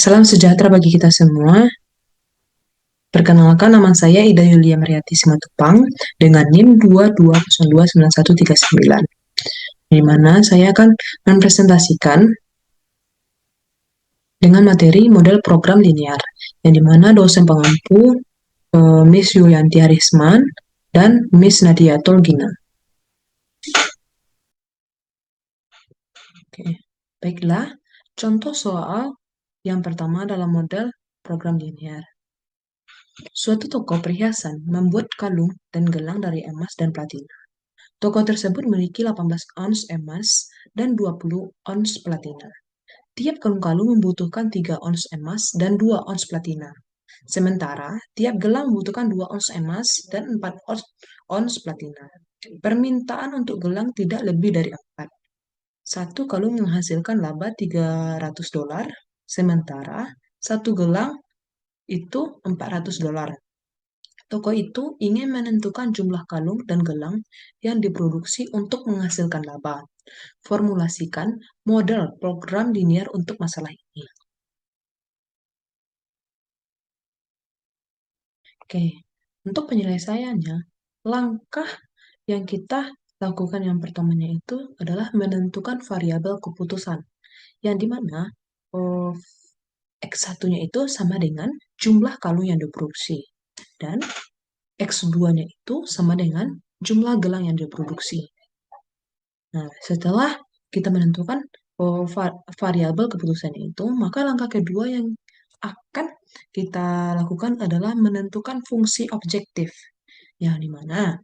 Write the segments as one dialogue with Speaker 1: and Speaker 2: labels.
Speaker 1: Salam sejahtera bagi kita semua. Perkenalkan, nama saya Ida Yulia Mariati Simatupang dengan NIM 22029139, di mana saya akan mempresentasikan dengan materi model program linear, yang di mana dosen pengampu Miss Yulianti Harisman dan Miss Nadia Tolgina. Oke, baiklah. Contoh soal yang pertama dalam model program linear. Suatu toko perhiasan membuat kalung dan gelang dari emas dan platina. Toko tersebut memiliki 18 ons emas dan 20 ons platina. Tiap kalung-kalung membutuhkan 3 ons emas dan 2 ons platina. Sementara, tiap gelang membutuhkan 2 ons emas dan 4 ons platina. Permintaan untuk gelang tidak lebih dari 4. Satu kalung menghasilkan laba $300, sementara satu gelang itu $400. Toko itu ingin menentukan jumlah kalung dan gelang yang diproduksi untuk menghasilkan laba. Formulasikan model program linear untuk masalah ini. Oke, untuk penyelesaiannya, langkah yang kita lakukan yang pertamanya itu adalah menentukan variabel keputusan, yang dimana oh, X1-nya itu sama dengan jumlah kalung yang diproduksi, dan X2-nya itu sama dengan jumlah gelang yang diproduksi. Nah, setelah kita menentukan variabel keputusan itu, maka langkah kedua yang akan kita lakukan adalah menentukan fungsi objektif. Yang dimana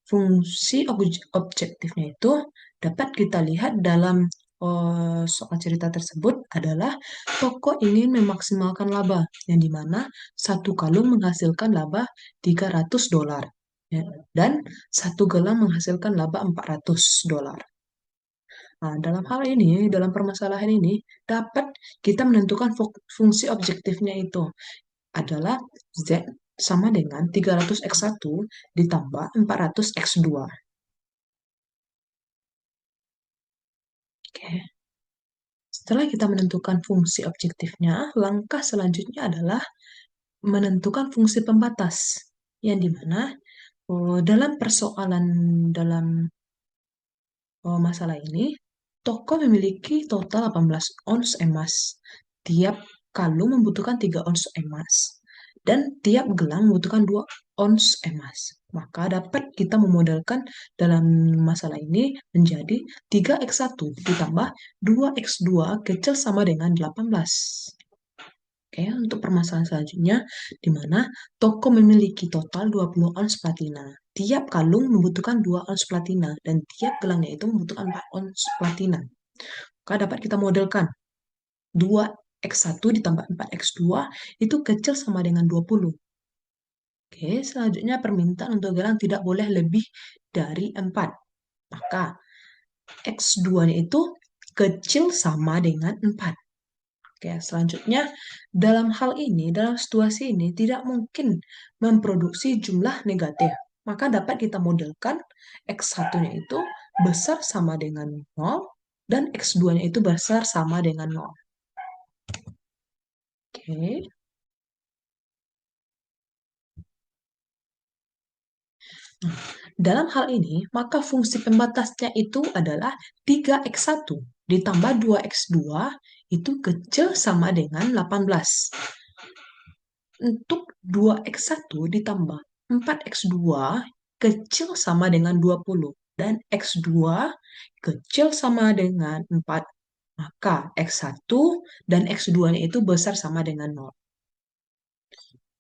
Speaker 1: fungsi objektifnya itu dapat kita lihat dalam soal cerita tersebut adalah toko ingin memaksimalkan laba, yang dimana satu kalung menghasilkan laba $300, ya, dan satu gelang menghasilkan laba $400. Nah, dalam hal ini, dalam permasalahan ini, dapat kita menentukan fungsi objektifnya itu adalah Z sama dengan 300x1 ditambah 400x2. Oke. Setelah kita menentukan fungsi objektifnya, langkah selanjutnya adalah menentukan fungsi pembatas, yang dimana dalam persoalan dalam masalah ini, toko memiliki total 18 ons emas. Tiap kalung membutuhkan 3 ons emas. Dan tiap gelang membutuhkan 2 ons emas. Maka dapat kita memodelkan dalam masalah ini menjadi 3x1 ditambah 2x2 kecil sama dengan 18. Oke, untuk permasalahan selanjutnya, di mana toko memiliki total 20 ons platina. Tiap kalung membutuhkan 2 ons platina, dan tiap gelangnya itu membutuhkan 4 ons platina. Maka dapat kita modelkan 2x1 ditambah 4x2 itu kecil sama dengan 20. Oke, selanjutnya permintaan untuk gelang tidak boleh lebih dari 4. Maka x2-nya itu kecil sama dengan 4. Oke, selanjutnya dalam hal ini, dalam situasi ini tidak mungkin memproduksi jumlah negatif. Maka dapat kita modelkan X1-nya itu besar sama dengan 0 dan X2-nya itu besar sama dengan 0. Oke. Nah, dalam hal ini, maka fungsi pembatasnya itu adalah 3x1 ditambah 2x2 itu kecil sama dengan 18. Untuk 2x1 ditambah 4x2 kecil sama dengan 20. Dan x2 kecil sama dengan 4. Maka x1 dan x2-nya itu besar sama dengan 0.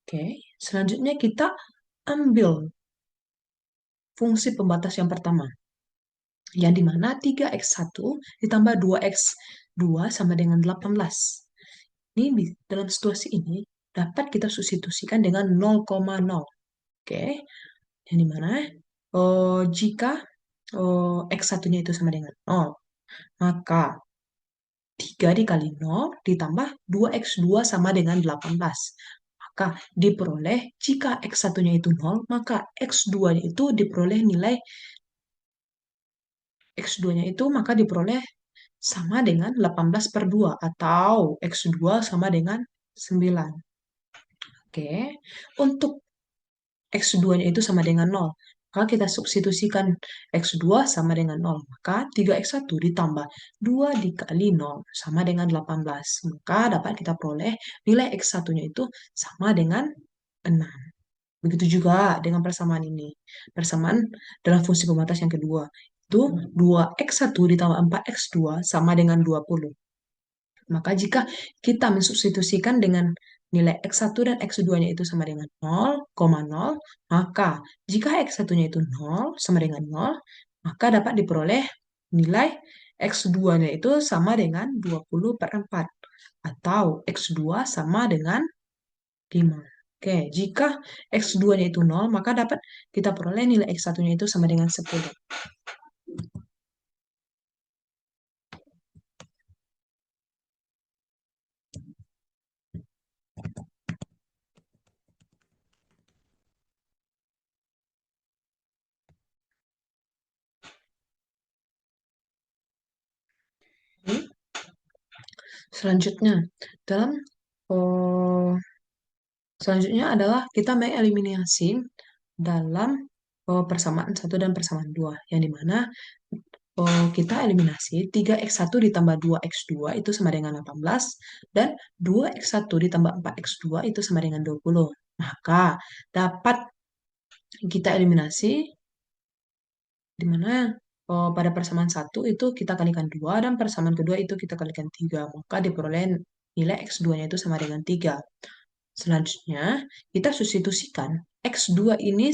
Speaker 1: Oke, selanjutnya kita ambil fungsi pembatas yang pertama, yang dimana 3x1 ditambah 2x2 sama dengan 18. Ini dalam situasi ini dapat kita substitusikan dengan 0,0. Oke, yang dimana jika x1-nya itu sama dengan 0, maka 3 dikali 0 ditambah 2x2 sama dengan 18. Maka diperoleh, jika x1-nya itu 0, maka x2-nya itu diperoleh nilai X2-nya itu maka diperoleh sama dengan 18 per 2 atau X2 sama dengan 9. Oke, untuk X2-nya itu sama dengan 0. Maka kita substitusikan X2 sama dengan 0. Maka 3X1 ditambah 2 dikali 0 sama dengan 18. Maka dapat kita peroleh nilai X1-nya itu sama dengan 6. Begitu juga dengan persamaan ini. Persamaan dalam fungsi pembatas yang kedua. Itu 2X1 ditambah 4X2 sama dengan 20. Maka jika kita mensubstitusikan dengan nilai X1 dan X2-nya itu sama dengan 0,0, maka jika X1-nya itu 0 sama dengan 0, maka dapat diperoleh nilai X2-nya itu sama dengan 20 per 4. Atau X2 sama dengan 5. Oke, jika X2-nya itu 0, maka dapat kita peroleh nilai X1-nya itu sama dengan 10. Selanjutnya, dalam oh, selanjutnya adalah kita mengeliminasi dalam persamaan 1 dan persamaan 2, yang dimana kita eliminasi 3X1 ditambah 2X2 itu sama dengan 18, dan 2X1 ditambah 4X2 itu sama dengan 20. Maka dapat kita eliminasi di mana pada persamaan 1 itu kita kalikan 2 dan persamaan kedua itu kita kalikan 3. Maka diperoleh nilai X2-nya itu sama dengan 3. Selanjutnya, kita substitusikan X2 ini,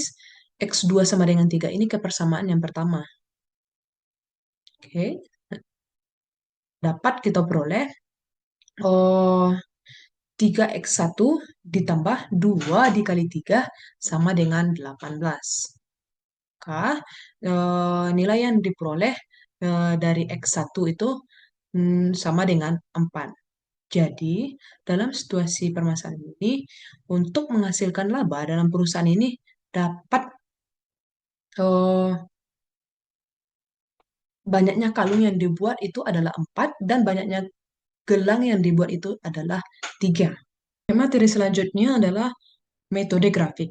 Speaker 1: X2 sama dengan 3 ini ke persamaan yang pertama. Oke, dapat kita peroleh 3X1 ditambah 2 dikali 3 sama dengan 18. Maka nilai yang diperoleh dari X1 itu sama dengan 4. Jadi, dalam situasi permasalahan ini, untuk menghasilkan laba dalam perusahaan ini dapat banyaknya kalung yang dibuat itu adalah 4 dan banyaknya gelang yang dibuat itu adalah 3. Materi selanjutnya adalah metode grafik.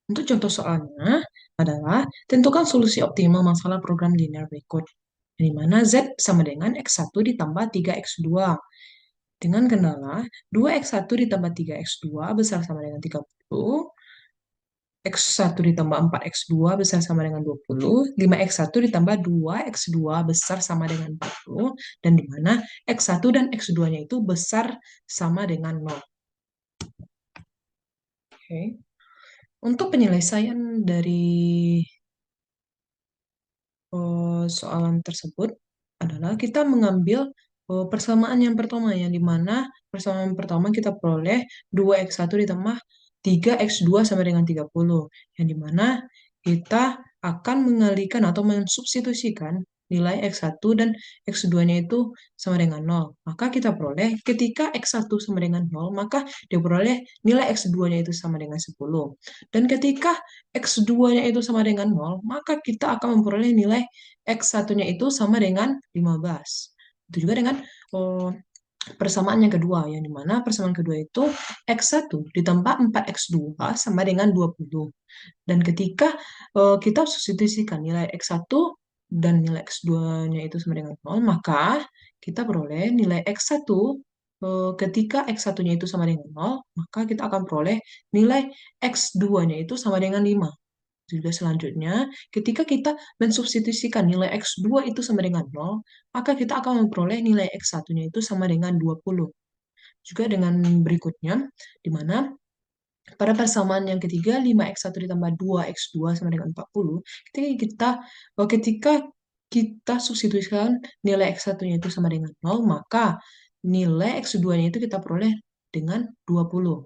Speaker 1: Untuk contoh soalnya adalah tentukan solusi optimal masalah program linear berikut, di mana Z sama dengan X1 ditambah 3X2. Dengan kendala 2X1 ditambah 3X2 besar sama dengan 30, X1 ditambah 4X2 besar sama dengan 20, 5X1 ditambah 2X2 besar sama dengan 40, dan di mana X1 dan X2-nya itu besar sama dengan 0. Oke. Untuk penyelesaian dari soalan tersebut adalah kita mengambil persamaan yang pertama, yang dimana persamaan pertama kita peroleh 2X1 ditambah 3X2 sama dengan 30, yang dimana kita akan mengalihkan atau mensubstitusikan nilai X1 dan X2-nya itu sama dengan 0. Maka kita peroleh ketika X1 sama dengan 0, maka diperoleh nilai X2-nya itu sama dengan 10. Dan ketika X2-nya itu sama dengan 0, maka kita akan memperoleh nilai X1-nya itu sama dengan 15. Itu juga dengan oh, persamaan yang kedua, yang dimana persamaan kedua itu X1 ditambah 4X2 sama dengan 20. Dan ketika kita substitusikan nilai X1 dan nilai X2-nya itu sama dengan 0, maka kita peroleh nilai X1 ketika X1-nya itu sama dengan 0, maka kita akan peroleh nilai X2-nya itu sama dengan 5. Juga selanjutnya, ketika kita mensubstitusikan nilai X2 itu sama dengan 0, maka kita akan memperoleh nilai X1-nya itu sama dengan 20. Juga dengan berikutnya, di mana pada persamaan yang ketiga, 5X1 ditambah 2X2 sama dengan 40, ketika kita substitusikan nilai X1-nya itu sama dengan 0, maka nilai X2-nya itu kita peroleh dengan 20.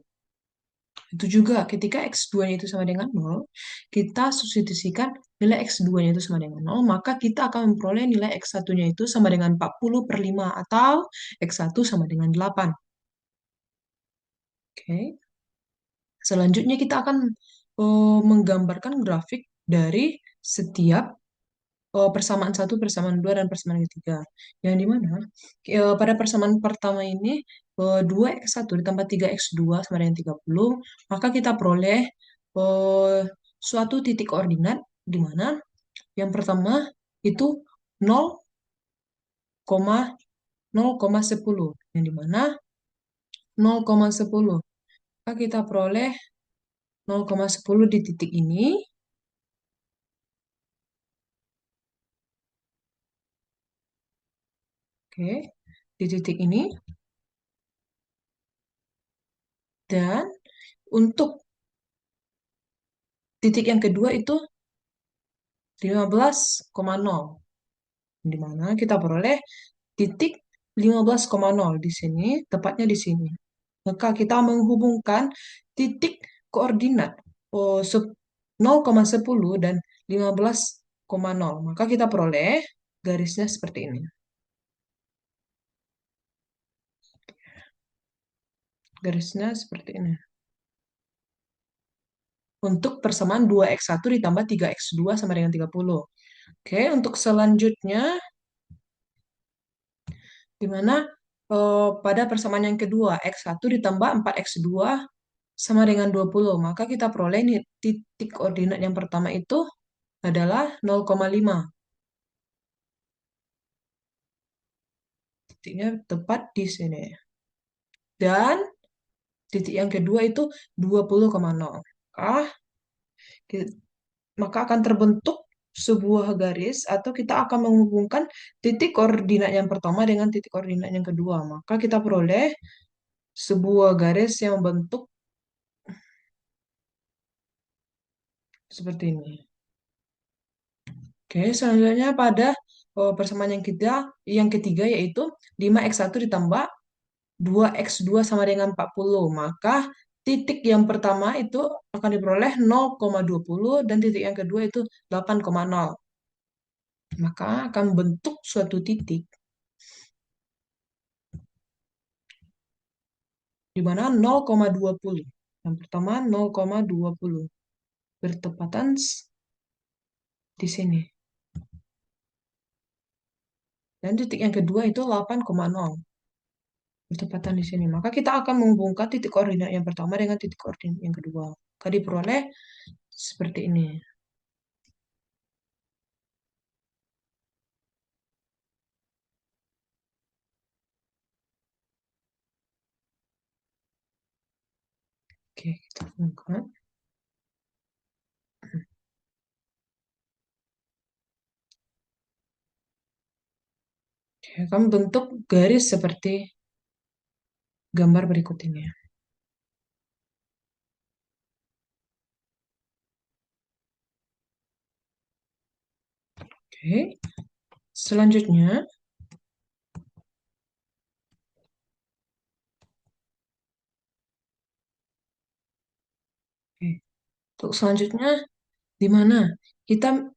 Speaker 1: Itu juga ketika X2-nya itu sama dengan 0, kita substitusikan nilai X2-nya itu sama dengan 0, maka kita akan memperoleh nilai X1-nya itu sama dengan 40 per 5 atau X1 sama dengan 8. Oke. Selanjutnya kita akan menggambarkan grafik dari setiap persamaan satu, persamaan dua, dan persamaan ketiga. Yang dimana pada persamaan pertama ini 2x1 ditambah 3x2 sama dengan 30, maka kita peroleh eh, suatu titik koordinat di mana yang pertama itu 0,10, yang dimana 0,10. Maka kita peroleh 0,10 di titik ini. Oke, di titik ini. Dan untuk titik yang kedua itu 15,0, di mana kita peroleh titik 15,0 di sini, tepatnya di sini. Maka kita menghubungkan titik koordinat 0,10 dan 15,0. Maka kita peroleh garisnya seperti ini. Garisnya seperti ini. Untuk persamaan 2x1 ditambah 3x2 sama dengan 30. Oke, untuk selanjutnya, di mana pada persamaan yang kedua, x1 ditambah 4x2 sama dengan 20. Maka kita peroleh nih, titik koordinat yang pertama itu adalah 0,5. Titiknya tepat di sini. Dan titik yang kedua itu 20,0. Ah, ki- maka akan terbentuk sebuah garis atau kita akan menghubungkan titik koordinat yang pertama dengan titik koordinat yang kedua. Maka kita peroleh sebuah garis yang membentuk seperti ini. Oke, selanjutnya pada persamaan yang ketiga yaitu 5x1 ditambah 2x2 sama dengan 40. Maka titik yang pertama itu akan diperoleh 0,20 dan titik yang kedua itu 8,0. Maka akan bentuk suatu titik di mana 0,20. Yang pertama 0,20 bertepatan di sini. Dan titik yang kedua itu 8,0 bertepatan di sini. Maka kita akan menghubungkan titik koordinat yang pertama dengan titik koordinat yang kedua. Maka diperoleh seperti ini. Oke, kita hubungkan. Oke, akan bentuk garis seperti gambar berikut ini. Oke, selanjutnya, oke, untuk selanjutnya di mana kita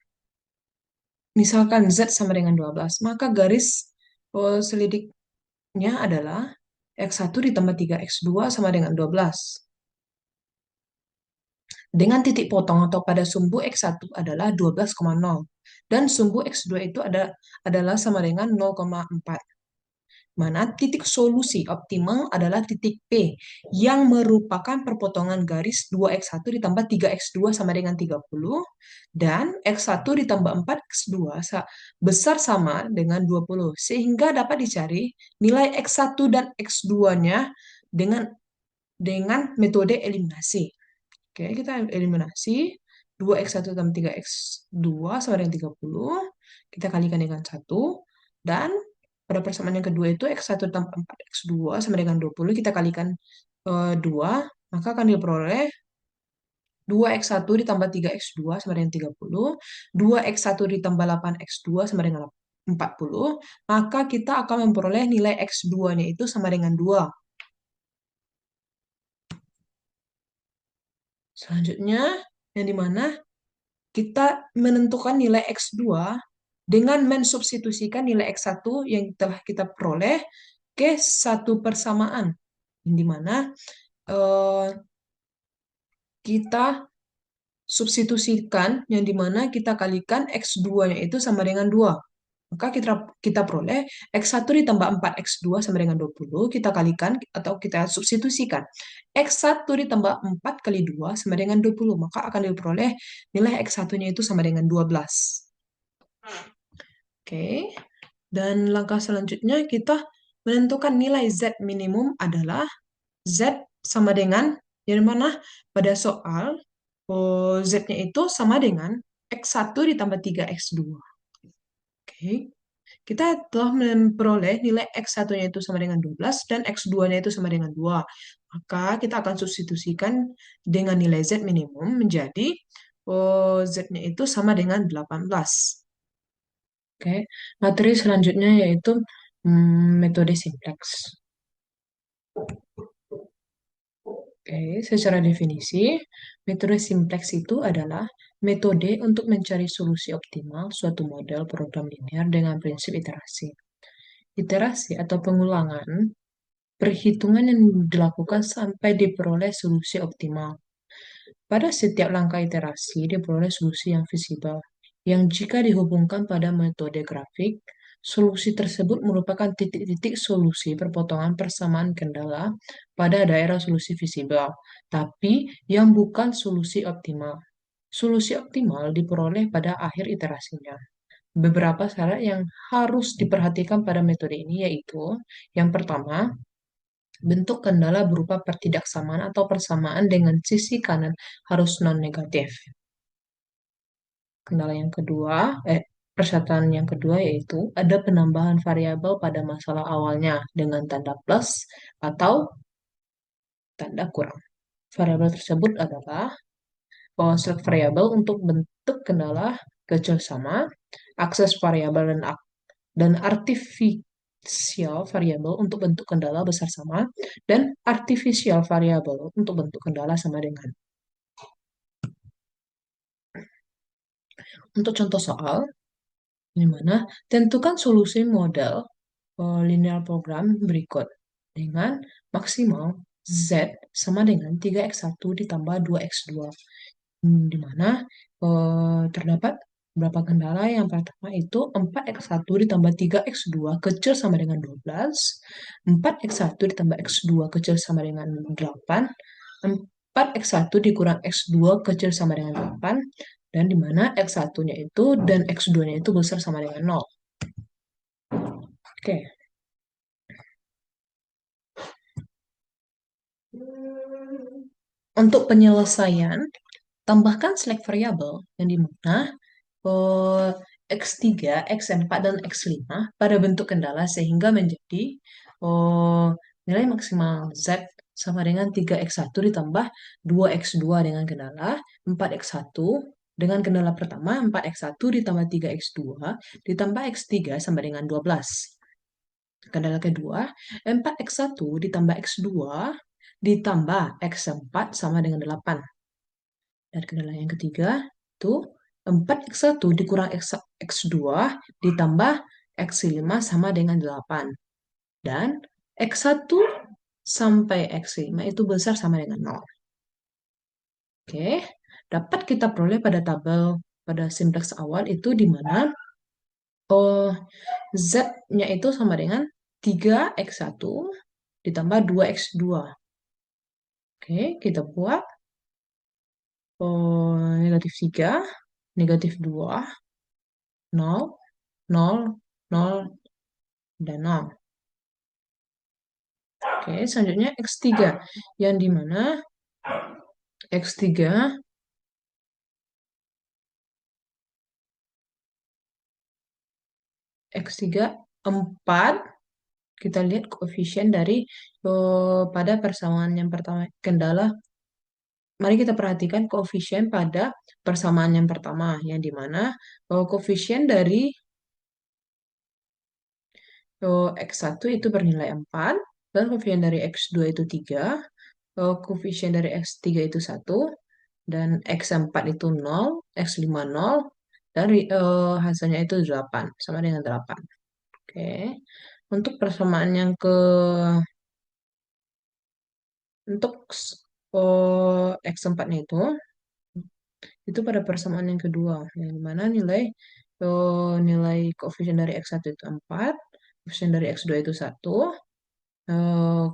Speaker 1: misalkan Z sama dengan 12, maka garis selidiknya adalah X1 ditambah 3X2 sama dengan 12. Dengan titik potong atau pada sumbu X1 adalah 12,0. Dan sumbu X2 itu adalah sama dengan 0,4. Mana titik solusi optimal adalah titik P yang merupakan perpotongan garis 2x1 ditambah 3x2 sama dengan 30 dan x1 ditambah 4x2 besar sama dengan 20 sehingga dapat dicari nilai x1 dan x2-nya dengan metode eliminasi. Oke, kita eliminasi 2x1 tambah 3x2 sama dengan 30. Kita kalikan dengan 1. Dan pada persamaan yang kedua itu x1 tambah 4x2 sama dengan 20. Kita kalikan 2. Maka akan diperoleh 2x1 ditambah 3x2 sama dengan 30. 2x1 ditambah 8x2 sama dengan 40. Maka kita akan memperoleh nilai x2-nya itu sama dengan 2. Selanjutnya, yang dimana kita menentukan nilai X2 dengan mensubstitusikan nilai X1 yang telah kita peroleh ke satu persamaan. Yang dimana kita substitusikan yang dimana kita kalikan X2-nya itu sama dengan 2. Maka kita kita peroleh X1 ditambah 4X2 sama dengan 20. Kita kalikan atau kita substitusikan. X1 ditambah 4 kali 2 sama dengan 20. Maka akan diperoleh nilai X1-nya itu sama dengan 12. Oke. Dan langkah selanjutnya kita menentukan nilai Z minimum adalah Z sama dengan, yang mana pada soal Z-nya itu sama dengan X1 ditambah 3X2. Oke. Kita telah memperoleh nilai X1-nya itu sama dengan 12 dan X2-nya itu sama dengan 2. Maka kita akan substitusikan dengan nilai Z minimum menjadi Z-nya itu sama dengan 18. Oke. Materi selanjutnya yaitu metode simplex. Oke, secara definisi, metode simplex itu adalah metode untuk mencari solusi optimal suatu model program linear dengan prinsip iterasi. Iterasi atau pengulangan perhitungan yang dilakukan sampai diperoleh solusi optimal. Pada setiap langkah iterasi diperoleh solusi yang visible, yang jika dihubungkan pada metode grafik, solusi tersebut merupakan titik-titik solusi perpotongan persamaan kendala pada daerah solusi visible, tapi yang bukan solusi optimal. Solusi optimal diperoleh pada akhir iterasinya. Beberapa syarat yang harus diperhatikan pada metode ini yaitu, yang pertama, bentuk kendala berupa pertidaksamaan atau persamaan dengan sisi kanan harus non-negatif. Kendala yang kedua, persyaratan yang kedua yaitu ada penambahan variabel pada masalah awalnya dengan tanda plus atau tanda kurang. Variabel tersebut adalah select variabel untuk bentuk kendala kecil sama, akses variabel dan artificial variabel untuk bentuk kendala besar sama, dan artificial variabel untuk bentuk kendala sama dengan. Untuk contoh soal, di mana tentukan solusi model linear program berikut dengan maksimal Z sama dengan 3X1 ditambah 2X2. Di mana terdapat berapa kendala? Yang pertama itu 4X1 ditambah 3X2 kecil sama dengan 12, 4X1 ditambah X2 kecil sama dengan 8, 4X1 dikurang X2 kecil sama dengan 8, dan di mana X1-nya itu dan X2-nya itu besar sama dengan 0. Oke. Untuk penyelesaian, tambahkan select variable yang dimana X3, X4, dan X5 pada bentuk kendala sehingga menjadi nilai maksimal Z sama dengan 3X1 ditambah 2X2 dengan kendala 4X1 dengan kendala pertama 4X1 ditambah 3X2 ditambah X3 sama dengan 12. Kendala kedua 4X1 ditambah X2 ditambah X4 sama dengan 8. Dan kendala yang ketiga itu 4X1 dikurang X2 ditambah X5 sama dengan 8. Dan X1 sampai X5 itu besar sama dengan 0. Oke, dapat kita peroleh pada tabel pada simplex awal itu di mana Z-nya itu sama dengan 3X1 ditambah 2X2. Oke, kita buat negatif 3, negatif 2, 0, 0, 0, dan 0. Oke, selanjutnya X3, yang dimana X3 4, kita lihat koefisien dari pada persamaan yang pertama kendala. Mari kita perhatikan koefisien pada persamaan yang pertama, yang dimana koefisien dari X1 itu bernilai 4, dan koefisien dari X2 itu 3, koefisien dari X3 itu 1, dan X4 itu 0, X5 0, dan hasilnya itu 8, sama dengan 8. Oke, untuk persamaan yang untuk X4-nya itu, itu pada persamaan yang kedua, yang dimana nilai koefisien dari X1 itu 4, koefisien dari X2 itu 1, eh,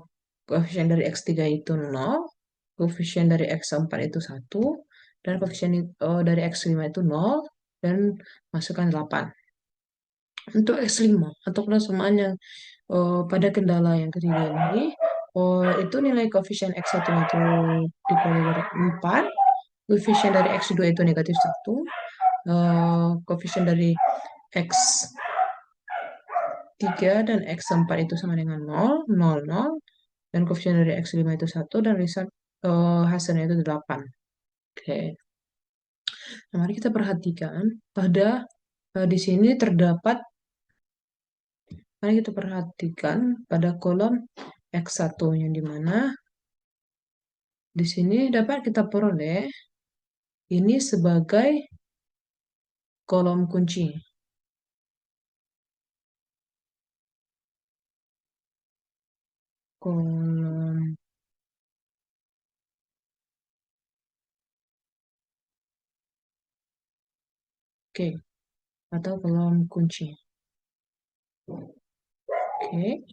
Speaker 1: koefisien dari X3 itu 0, koefisien dari X4 itu 1, dan koefisien dari X5 itu 0, dan masukkan 8. Untuk X5 atau persamaan yang pada kendala yang ketiga ini, itu nilai koefisien X1 itu diperoleh dari 4, koefisien dari X2 itu negatif 1, koefisien dari X3 dan X4 itu sama dengan 0, 0, 0, dan koefisien dari X5 itu 1, dan hasilnya itu 8. Oke. Nah, mari kita perhatikan di sini mari kita perhatikan pada kolom X1 yang dimana di sini dapat kita peroleh ini sebagai kolom kunci. Kolom Oke, atau kolom kunci. Oke.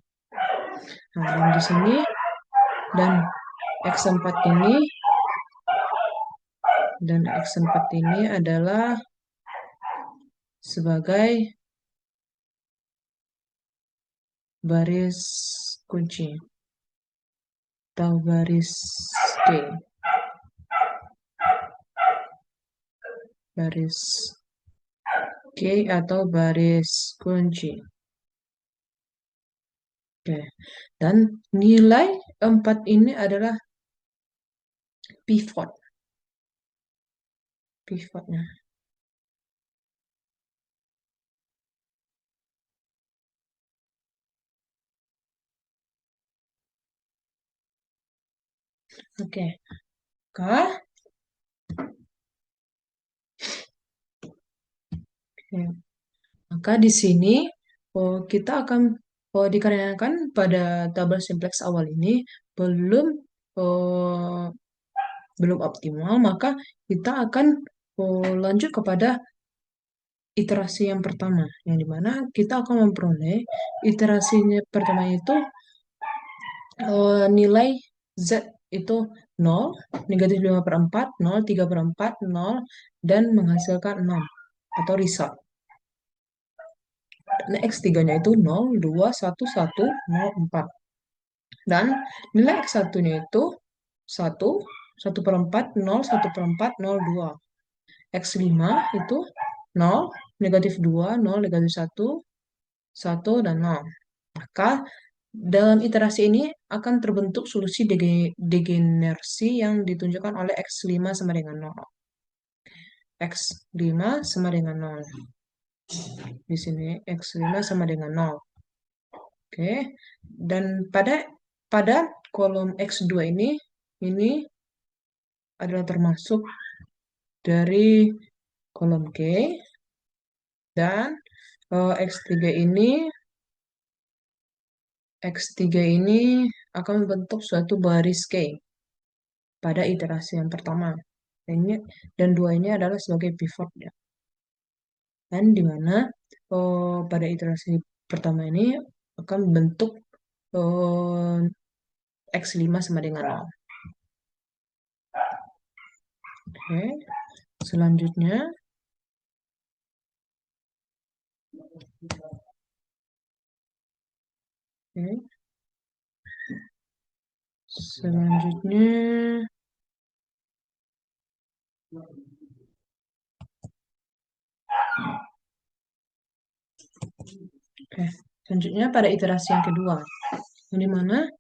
Speaker 1: Nah, dan di sini dan X4 ini adalah sebagai baris kunci atau baris K. Baris K atau baris kunci. Oke. Dan nilai 4 ini adalah pivotnya. Oke. Maka di sini kita akan dikarenakan pada tabel simplex awal ini belum eh, belum optimal, maka kita akan lanjut kepada iterasi yang pertama, yang dimana kita akan memperoleh iterasinya pertama itu nilai Z itu 0, negatif 5/4, 0, 3/4, 0, dan menghasilkan 6 atau result. Nah, X3-nya itu 0, 2, 1, 1, 0, 4. Dan nilai X1-nya itu 1, 1/4, 0, 1/4, 0, 2. X5 itu 0, negatif 2, 0, negatif 1, 1, dan 0. Maka dalam iterasi ini akan terbentuk solusi degenerasi yang ditunjukkan oleh X5 sama dengan 0. X5 sama dengan 0. Di sini X5 sama dengan 0. Oke. Dan pada kolom X2 ini adalah termasuk dari kolom K, dan X3 ini akan membentuk suatu baris K pada iterasi yang pertama. Dan dua ini adalah sebagai pivot ya. Dan di mana pada iterasi pertama ini akan membentuk X5 sama dengan 0. Oke. Selanjutnya selanjutnya pada iterasi yang kedua, yang dimana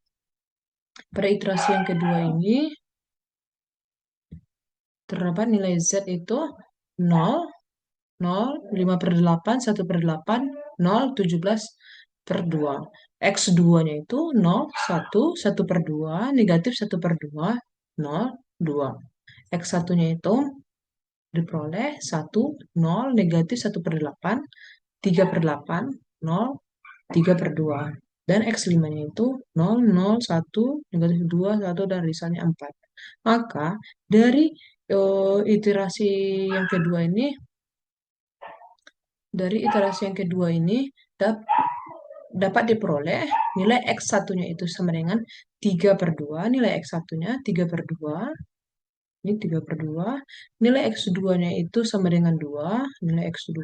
Speaker 1: pada iterasi yang kedua ini terdapat nilai Z itu 0, 0, 5/8, 1/8, 0, 17/2. X2-nya itu 0, 1, 1/2, negatif 1/2, 0, 2. X1-nya itu diperoleh 1, 0, negatif 1/8, 3/8, 0, 3/2. Dan X5-nya itu 0, 0, 1, negatif 2, 1, dan risanya 4. Maka dari iterasi yang kedua ini, dap- dapat diperoleh nilai X1-nya itu sama dengan 3 per 2, nilai X1-nya 3 per 2, ini 3 per 2, nilai X2-nya itu sama dengan 2, nilai X2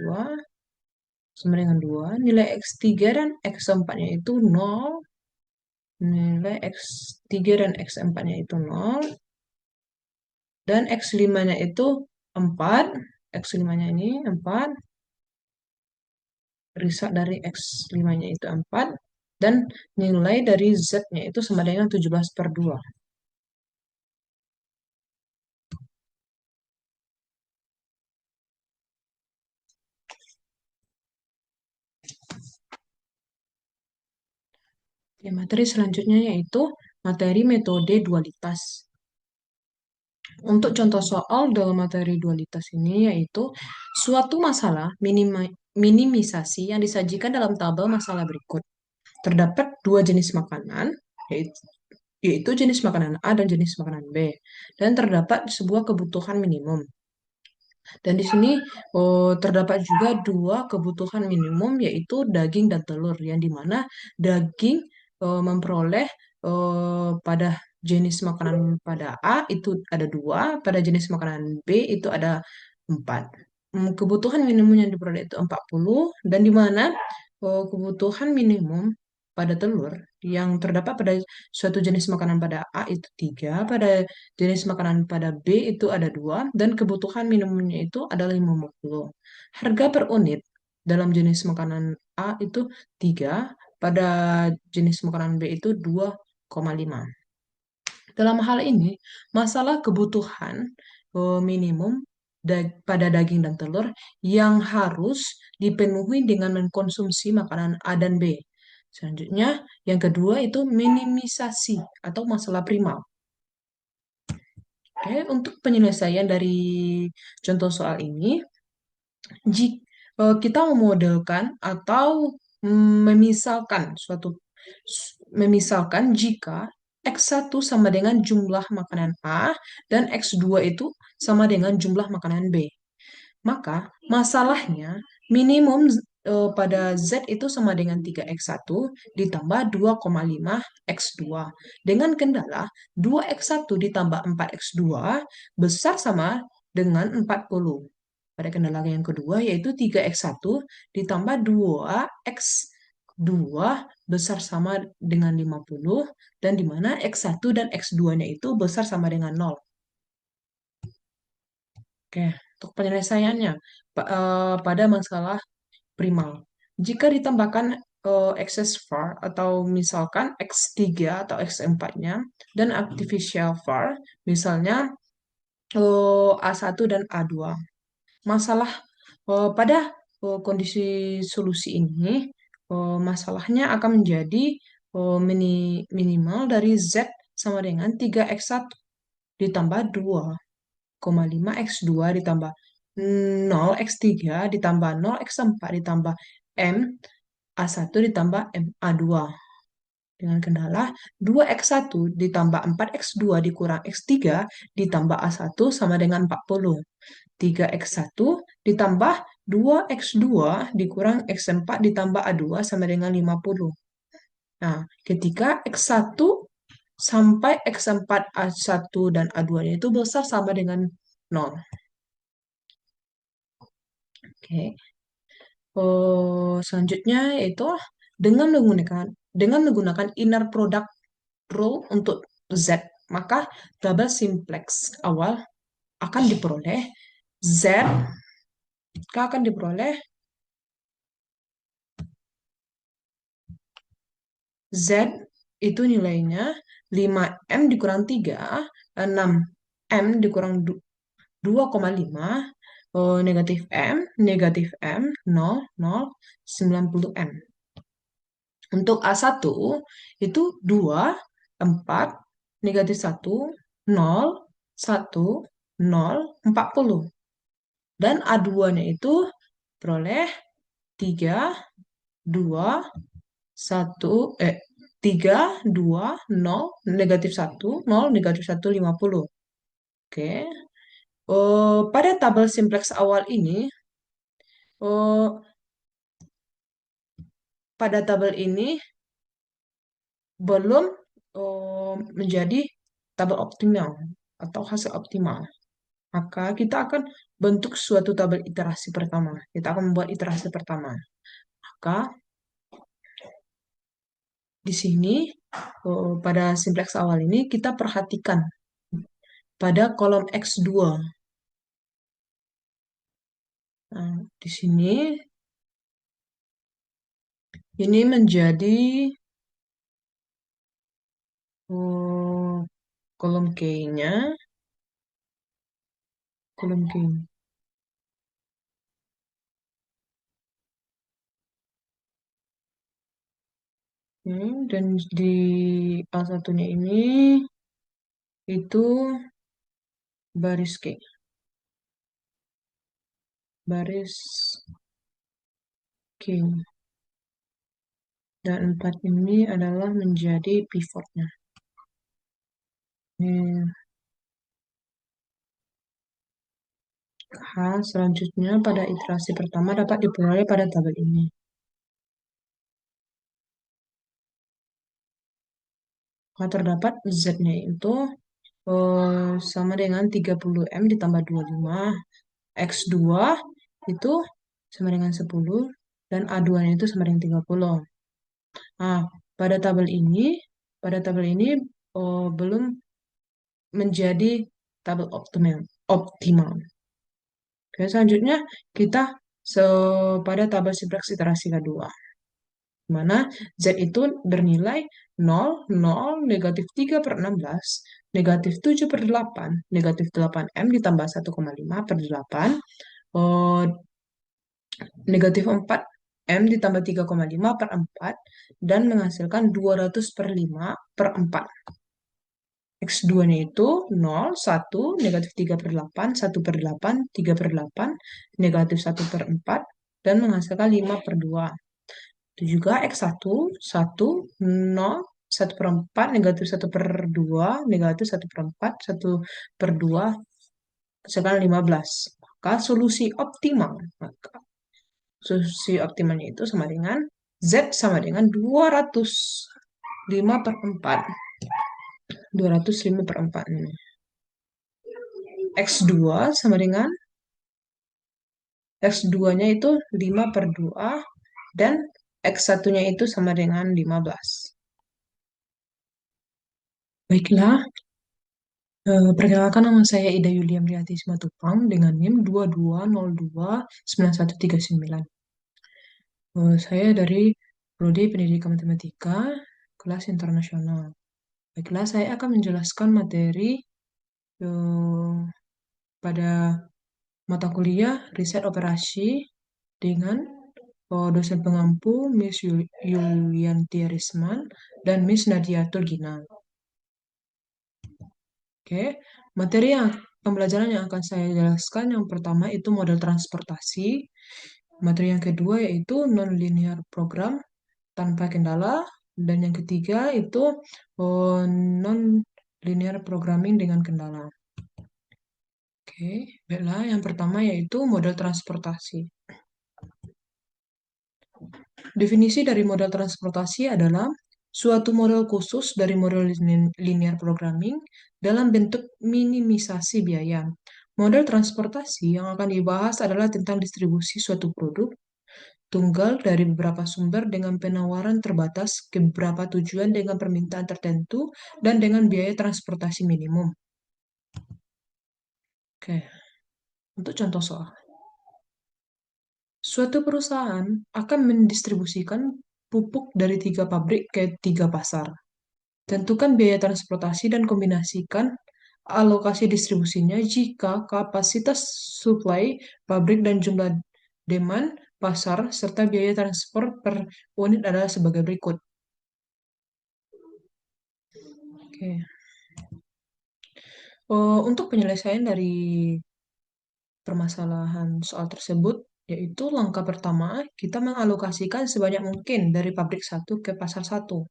Speaker 1: sama dengan 2, nilai X3 dan X4-nya itu 0, nilai X3 dan X4-nya itu 0, dan X5-nya itu 4, X5-nya ini 4, risak dari X5-nya itu 4, dan nilai dari Z-nya itu sama dengan 17 per 2. Ya, materi selanjutnya yaitu materi metode dualitas. Untuk contoh soal dalam materi dualitas ini yaitu suatu masalah minimisasi yang disajikan dalam tabel masalah berikut. Terdapat dua jenis makanan, yaitu jenis makanan A dan jenis makanan B. Dan terdapat sebuah kebutuhan minimum. Dan di sini terdapat juga dua kebutuhan minimum yaitu daging dan telur, yang dimana daging memperoleh pada jenis makanan pada A itu ada dua, pada jenis makanan B itu ada 4. Kebutuhan minimum yang diperoleh itu 40, dan dimana kebutuhan minimum pada telur yang terdapat pada suatu jenis makanan pada A itu 3, pada jenis makanan pada B itu ada 2, dan kebutuhan minimumnya itu adalah 50. Harga per unit dalam jenis makanan A itu 3, pada jenis makanan B itu 2,5. Dalam hal ini, masalah kebutuhan minimum pada daging dan telur yang harus dipenuhi dengan mengkonsumsi makanan A dan B. Selanjutnya, yang kedua itu minimisasi atau masalah primal. Oke, untuk penyelesaian dari contoh soal ini, jika kita memodelkan atau memisalkan jika X1 sama dengan jumlah makanan A dan X2 itu sama dengan jumlah makanan B. Maka masalahnya minimum pada Z itu sama dengan 3X1 ditambah 2,5 X2. Dengan kendala 2X1 ditambah 4X2 besar sama dengan 40. Pada kendala yang kedua yaitu 3X1 ditambah 2X2 besar sama dengan 50, dan di mana X1 dan X2-nya itu besar sama dengan 0. Oke, untuk penyelesaiannya pada masalah primal. Jika ditambahkan excess var atau misalkan X3 atau X4-nya dan artificial var, misalnya A1 dan A2. Masalah pada kondisi solusi ini, masalahnya akan menjadi minimal dari Z sama dengan 3X1 ditambah 2,5X2 ditambah 0X3 ditambah 0X4 ditambah M A1 ditambah M A2. Dengan kendala 2X1 ditambah 4X2 dikurang X3 ditambah A1 sama dengan 40. 3X1 ditambah 2X2 dikurang X4 ditambah A2 sama dengan 50. Nah, ketika X1 sampai X4, A1 dan A2-nya itu besar sama dengan 0. Oke. Selanjutnya yaitu dengan menggunakan inner product rule untuk Z, maka double simplex awal akan diperoleh akan diperoleh Z itu nilainya 5M dikurang 3, 6M dikurang 2,5, negatif M, 0, 0, 90M. Untuk A1 itu 2, 4, negatif 1, 0, 1, 0, 40. Dan A2-nya itu peroleh 3, 2, 1, 3, 2, 0, negatif 1, 0, negatif 1, 50. Oke. Pada tabel simplex awal ini, oh, pada tabel ini belum menjadi tabel optimal atau hasil optimal. Maka kita akan bentuk suatu tabel iterasi pertama. Kita akan membuat iterasi pertama. Maka di sini pada simplex awal ini kita perhatikan pada kolom X2. Nah, di sini ini menjadi kolom K-nya, kolom K. Dan di A1-nya ini itu baris K. Baris K. Dan 4 ini adalah menjadi pivotnya. Ini selanjutnya pada iterasi pertama dapat diperoleh pada tabel ini. Maka terdapat Z-nya itu sama dengan 30M ditambah 25. X2 itu sama dengan 10 dan A2-nya itu sama dengan 30. Nah, pada tabel ini belum menjadi tabel optimal. Oke, selanjutnya kita pada tabel simplex iterasi kedua. Di mana Z itu bernilai 0, 0, negatif 3 per 16, negatif 7 per 8, negatif 8M ditambah 1,5 per 8, negatif 4M ditambah 3,5 per 4, dan menghasilkan 200 per 5 per 4. X2-nya itu 0, 1, negatif 3 per 8, 1 per 8, 3 per 8, negatif 1 per 4, dan menghasilkan 5 per 2. Itu juga X1, 1, 0, 1 per 4, negatif 1 per 2, negatif 1 per 4, 1 per 2, menghasilkan 15. Maka solusi optimalnya itu sama dengan Z sama dengan 205 per 4. 205 per 4 ini. X2 sama dengan X2-nya itu 5 per 2 dan X1-nya itu sama dengan 15. Baiklah, perkenalkan nama saya Ida Yulia Mriati Simatupang dengan NIM 22029139. Saya dari Prodi Pendidikan Matematika kelas internasional. Baiklah, saya akan menjelaskan materi pada mata kuliah riset operasi dengan dosen pengampu Miss Yulianti Risman dan Miss Nadia Tulgina. Oke, pembelajaran yang akan saya jelaskan yang pertama itu model transportasi. Materi yang kedua yaitu non-linear program tanpa kendala. Dan yang ketiga itu non-linear programming dengan kendala. Oke, baiklah. Yang pertama yaitu model transportasi. Definisi dari model transportasi adalah suatu model khusus dari model linear programming dalam bentuk minimisasi biaya. Model transportasi yang akan dibahas adalah tentang distribusi suatu produk tunggal dari beberapa sumber dengan penawaran terbatas ke beberapa tujuan dengan permintaan tertentu dan dengan biaya transportasi minimum. Oke, untuk contoh soal. Suatu perusahaan akan mendistribusikan pupuk dari 3 pabrik ke 3 pasar. Tentukan biaya transportasi dan kombinasikan alokasi distribusinya jika kapasitas suplai pabrik dan jumlah demand pasar serta biaya transport per unit adalah sebagai berikut. Oke. Untuk penyelesaian dari permasalahan soal tersebut, Yaitu langkah pertama, kita mengalokasikan sebanyak mungkin dari pabrik satu ke pasar satu.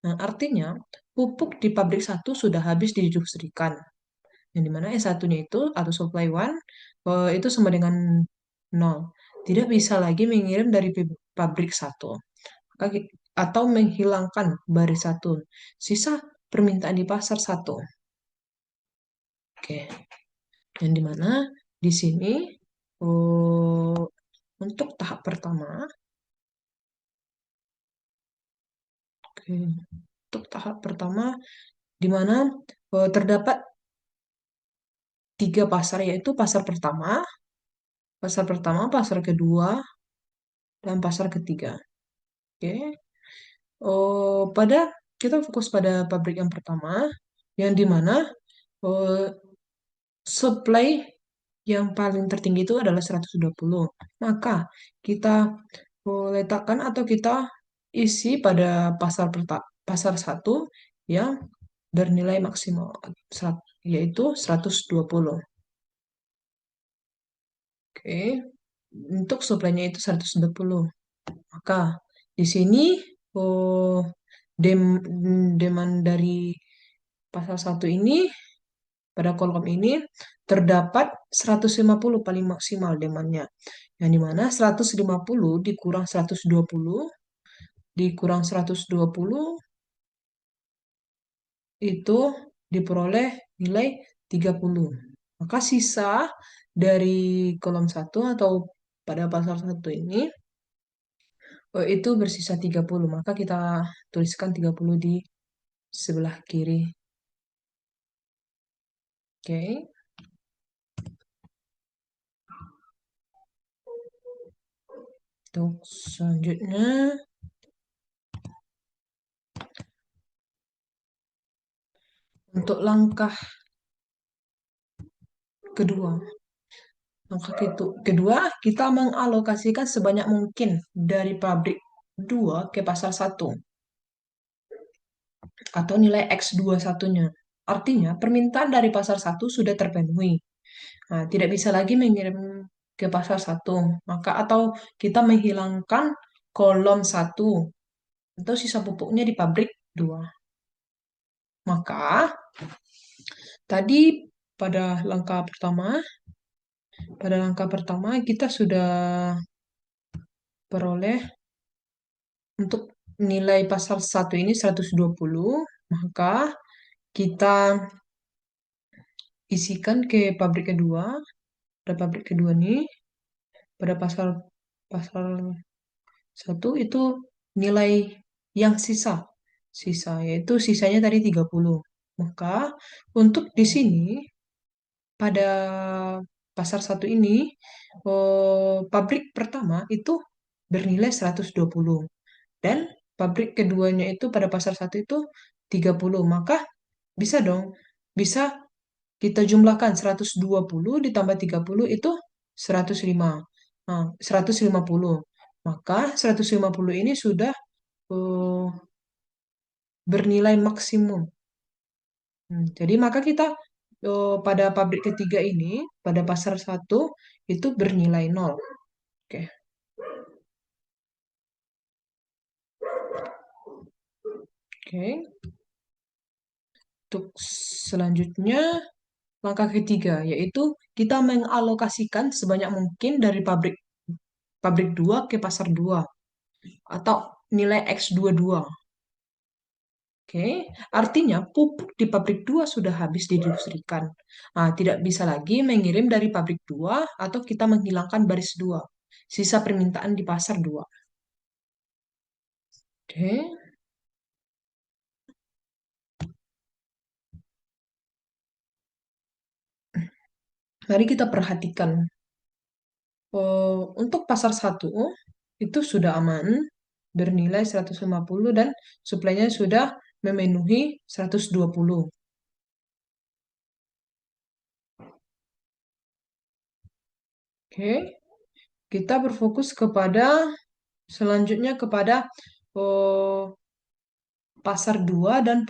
Speaker 1: Nah, artinya pupuk di pabrik satu sudah habis didistribusikan. Yang dimana S1-nya itu atau supply one itu sama dengan nol. Tidak bisa lagi mengirim dari pabrik satu. Atau menghilangkan baris satu. Sisa permintaan di pasar satu. Oke. Yang dimana di sini eh, untuk tahap pertama, oke, untuk tahap pertama di mana terdapat tiga pasar yaitu pasar pertama, pasar kedua, dan pasar ketiga. Oke. Pada kita fokus pada pabrik yang pertama, yang di mana eh, supply yang paling tertinggi itu adalah 120. Maka kita letakkan atau kita isi pada pasar satu yang bernilai maksimal yaitu 120. Oke. Untuk suplainya itu 120. Maka di sini oh, demand dari pasal satu ini pada kolom ini terdapat 150 paling maksimal demandnya. Yang dimana 150 dikurang 120 dikurang 120 itu diperoleh nilai 30. Maka sisa dari kolom satu atau pada pasal satu ini itu bersisa 30. Maka kita tuliskan 30 di sebelah kiri. Oke. Untuk selanjutnya, untuk langkah kedua. Langkah kedua, kita mengalokasikan sebanyak mungkin dari pabrik 2 ke pasar satu atau nilai X21-nya. Artinya, permintaan dari pasar satu sudah terpenuhi. Nah, tidak bisa lagi mengirim ke pasar satu. Maka atau kita menghilangkan kolom satu atau sisa pupuknya di pabrik 2. Maka tadi pada langkah pertama, kita sudah peroleh untuk nilai pasar satu ini 120, maka kita isikan ke pabrik kedua. Pada pabrik kedua nih, pada pasar pasar satu itu nilai yang sisa yaitu sisanya tadi 30. Maka untuk di sini pada pasar satu ini pabrik pertama itu bernilai 120 dan pabrik keduanya itu pada pasar satu itu 30. Maka bisa dong, bisa kita jumlahkan 120 ditambah 30 itu 105. Nah, 150. Maka 150 ini sudah eh, bernilai maksimum. Jadi maka kita pada pabrik ketiga ini, pada pasar satu itu bernilai nol. Oke. Oke. Untuk selanjutnya, langkah ketiga, yaitu kita mengalokasikan sebanyak mungkin dari pabrik pabrik 2 ke pasar 2 atau nilai X22. Oke, artinya pupuk di pabrik 2 sudah habis didistribusikan. Nah, tidak bisa lagi mengirim dari pabrik 2 atau kita menghilangkan baris 2. Sisa permintaan di pasar 2. Oke, mari kita perhatikan. Untuk pasar satu itu sudah aman, bernilai 150 dan suplainya sudah memenuhi 120. Oke, kita berfokus kepada selanjutnya kepada eh, pasar 2 dan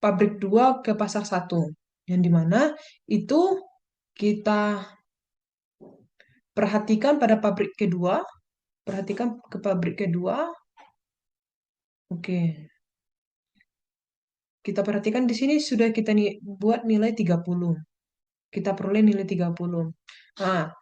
Speaker 1: pabrik 2 ke pasar satu. Yang dimana itu kita perhatikan pada pabrik kedua. Perhatikan ke pabrik kedua. Oke. Kita perhatikan di sini sudah kita buat nilai 30. Kita peroleh nilai 30. Nah,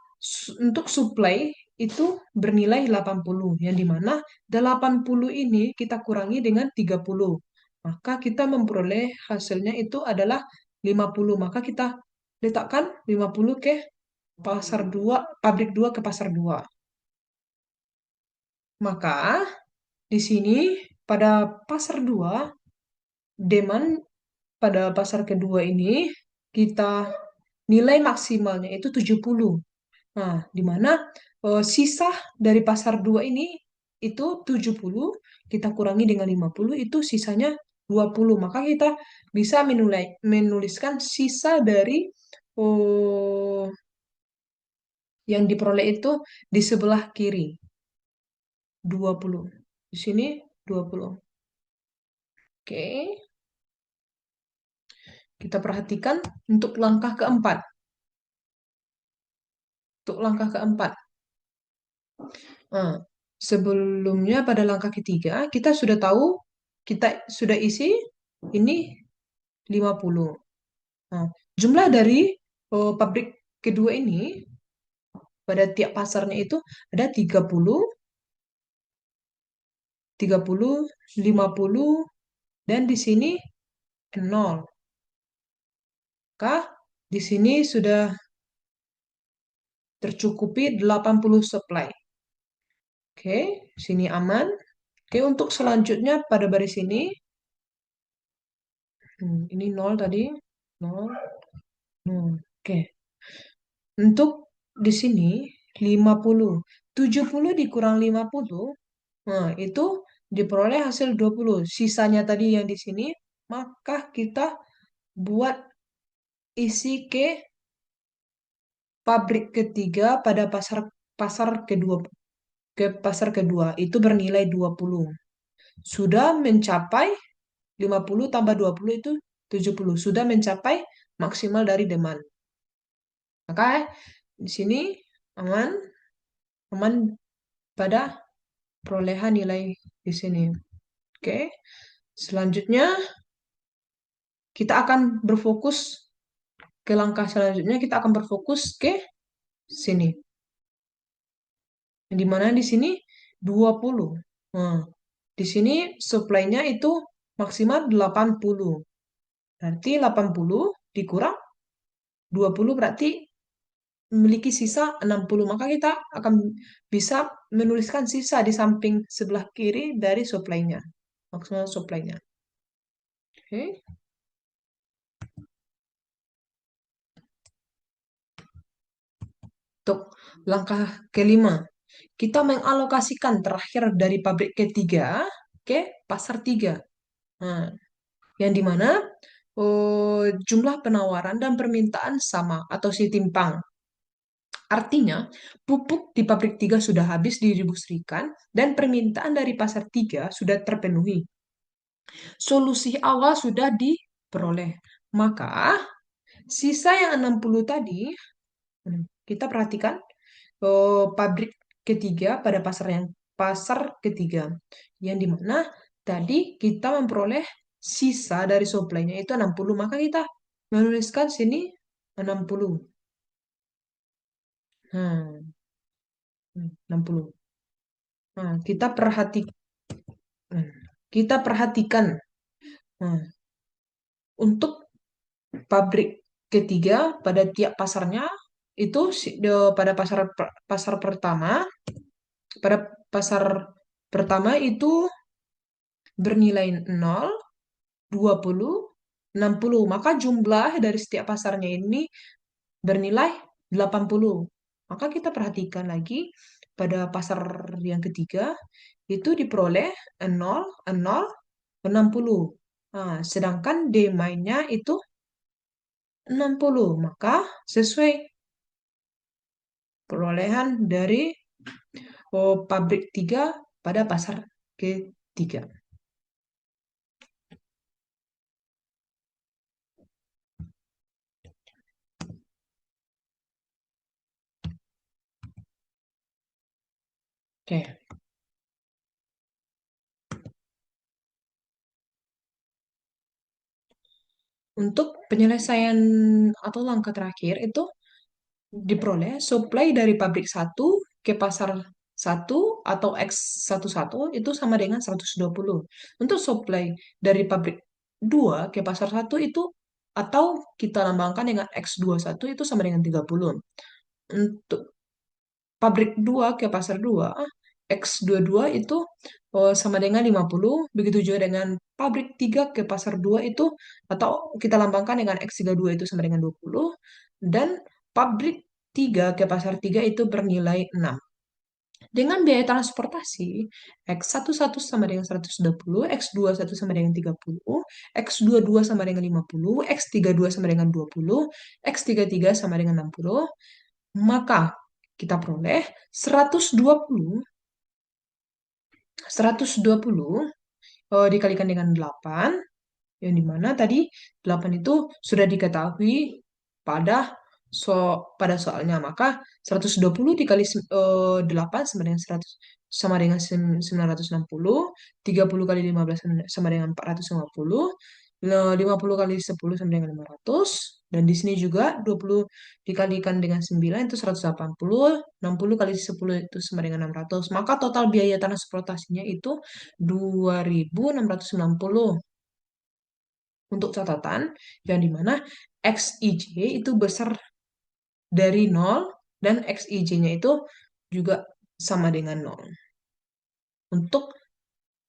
Speaker 1: untuk supply itu bernilai 80, yang dimana 80 ini kita kurangi dengan 30. Maka kita memperoleh hasilnya itu adalah 50. Maka kita letakkan 50 ke pasar 2, pabrik 2 ke pasar 2. Maka di sini pada pasar 2, demand pada pasar kedua ini kita nilai maksimalnya itu 70. Nah, di mana sisa dari pasar 2 ini itu 70, kita kurangi dengan 50, itu sisanya 20. Maka kita bisa menuliskan sisa dari oh, yang diperoleh itu di sebelah kiri, 20. Di sini 20. Oke, kita perhatikan untuk langkah keempat. Untuk langkah keempat. Nah, sebelumnya pada langkah ketiga, kita sudah tahu, kita sudah isi ini 50. Nah, jumlah dari pabrik kedua ini pada tiap pasarnya itu ada 30, 30, 50, dan di sini 0. Maka di sini sudah tercukupi 80 supply. Oke, sini aman. Oke, untuk selanjutnya pada baris ini, ini 0 tadi, 0, 0. Oke, untuk di sini 50, 70 dikurang 50, nah itu diperoleh hasil 20. Sisanya tadi yang di sini, maka kita buat isi ke pabrik ketiga pada pasar pasar kedua, ke pasar kedua itu bernilai 20. Sudah mencapai 50 tambah 20 itu 70. Sudah mencapai maksimal dari demand. Maka di sini aman, aman pada perolehan nilai di sini. Oke. Selanjutnya kita akan berfokus ke langkah selanjutnya, kita akan berfokus ke sini. Di mana di sini 20. Nah, di sini supply-nya itu maksimal 80. Berarti 80 dikurang 20 berarti memiliki sisa 60. Maka kita akan bisa menuliskan sisa di samping sebelah kiri dari supply-nya. Maksimal supply-nya. Oke. Untuk langkah kelima, kita mengalokasikan terakhir dari pabrik ketiga ke pasar tiga. Nah, yang dimana jumlah penawaran dan permintaan sama atau setimpang. Artinya, pupuk di pabrik tiga sudah habis didistribusikan dan permintaan dari pasar tiga sudah terpenuhi. Solusi awal sudah diperoleh. Maka, sisa yang 60 tadi, kita perhatikan pabrik ketiga pada pasar ketiga. Yang dimana tadi kita memperoleh sisa dari supply-nya itu 60. Maka kita menuliskan sini 60. Nah, 60. Nah, kita perhatikan. Nah, untuk pabrik ketiga pada tiap pasarnya itu pada pasar pertama, pada pasar pertama itu bernilai 0, 20, 60. Maka jumlah dari setiap pasarnya ini bernilai 80. Maka kita perhatikan lagi pada pasar yang ketiga itu diperoleh 0, 0, 60. Nah, sedangkan D-nya itu 60. Maka sesuai perolehan dari pabrik 3 pada pasar ketiga. Oke, untuk penyelesaian atau langkah terakhir itu diperoleh supply dari pabrik satu ke pasar satu atau X11 itu sama dengan 120. Untuk supply dari pabrik 2 ke pasar satu itu atau kita lambangkan dengan X21 itu sama dengan 30. Untuk pabrik 2 ke pasar 2, X22 itu sama dengan 50. Begitu juga dengan pabrik 3 ke pasar 2 itu, atau kita lambangkan dengan X32 itu sama dengan 20. Dan pabrik 3 ke pasar 3 itu bernilai 6. Dengan biaya transportasi, X11 sama dengan 120, X21 sama dengan 30, X22 sama dengan 50, X32 sama dengan 20, X33 sama dengan 60, maka kita peroleh 120 dikalikan dengan 8, yang dimana tadi 8 itu sudah diketahui pada pada soalnya. Maka 120 dikali 8 sama dengan 100, sama dengan 960, 30 kali 15 sama dengan 450, 50 kali 10 sama dengan 500, dan di sini juga 20 dikalikan dengan 9 itu 180, 60 kali 10 itu sama dengan 600. Maka total biaya transportasinya itu 2.690. Untuk catatan, yang dimana XIJ itu besar dari 0 dan XIJ-nya itu juga sama dengan 0. Untuk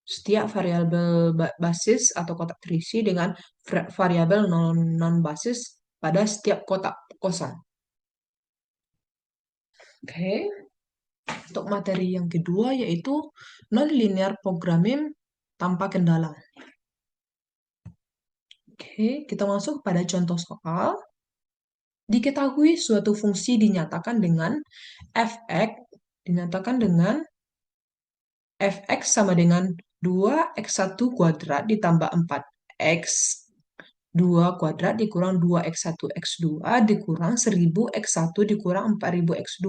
Speaker 1: setiap variabel basis atau kotak terisi dengan variabel non basis pada setiap kotak kosong. Oke, untuk materi yang kedua yaitu non-linear programming tanpa kendala. Oke, kita masuk pada contoh soal. Diketahui suatu fungsi dinyatakan dengan fx fx sama dengan 2x1 kuadrat ditambah 4x 2 kuadrat dikurang 2x1 x2 dikurang 1000x1 dikurang 4000x2.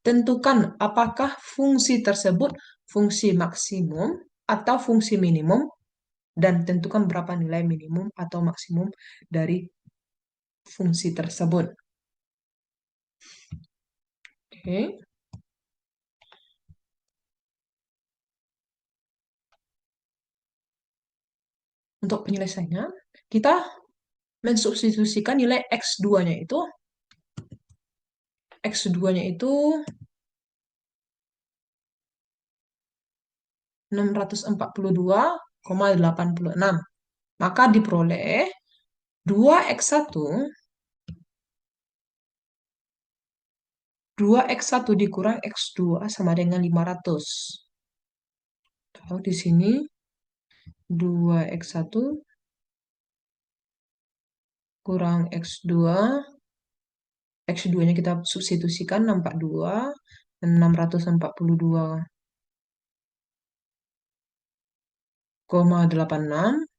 Speaker 1: Tentukan apakah fungsi tersebut fungsi maksimum atau fungsi minimum, dan tentukan berapa nilai minimum atau maksimum dari fungsi tersebut. Oke. Untuk penyelesaiannya, kita mensubstitusikan nilai X2-nya itu, X2-nya itu 642,86. Maka diperoleh 2x1 dikurang X2 sama dengan 500. Kalau di sini 2x1 kurang X2, X2-nya kita substitusikan 62, 642,86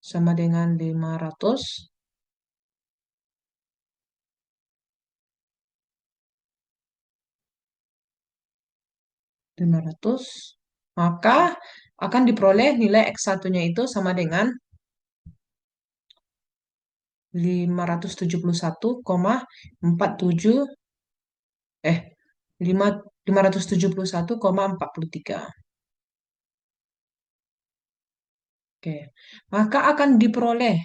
Speaker 1: sama dengan 500. 500, maka akan diperoleh nilai X1-nya itu sama dengan 571,47 eh 571,43. Oke. Maka akan diperoleh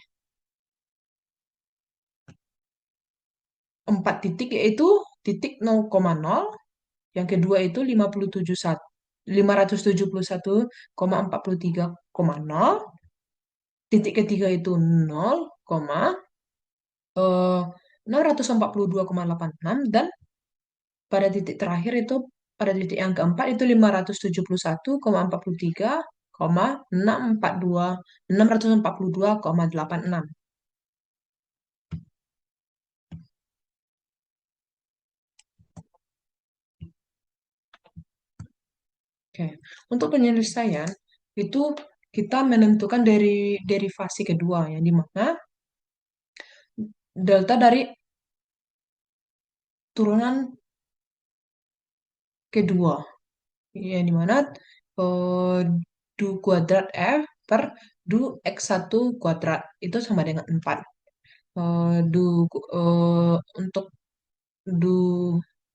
Speaker 1: 4 titik, yaitu titik 0,0, yang kedua itu 571,43,0, titik ketiga itu 0, 642,86, dan pada titik terakhir itu, pada titik yang keempat itu 571,43,642,86. Oke. Untuk penyelesaian itu kita menentukan dari derivasi kedua, yang dimana delta dari turunan kedua, yang dimana eh, du kuadrat F per du X1 kuadrat itu sama dengan 4. Untuk du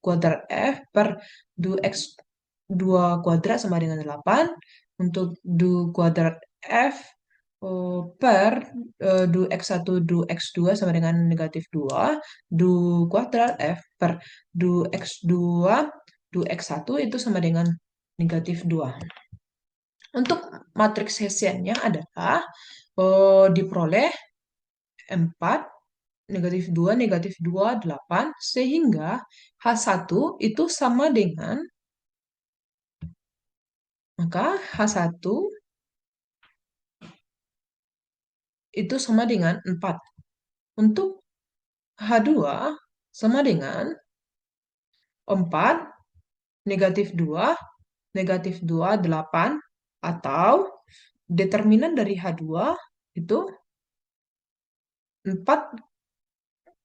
Speaker 1: kuadrat F per du X2 kuadrat sama dengan 8. Untuk du kuadrat F per du X1 du X2 sama dengan negatif 2. Du kuadrat F per du X2 du X1 itu sama dengan negatif 2. Untuk matriks Hessiannya adalah diperoleh 4, negatif 2 8, sehingga H1 itu sama dengan, maka H1 itu sama dengan 4. Untuk H2 sama dengan 4, negatif 2 8, atau determinan dari H2 itu 4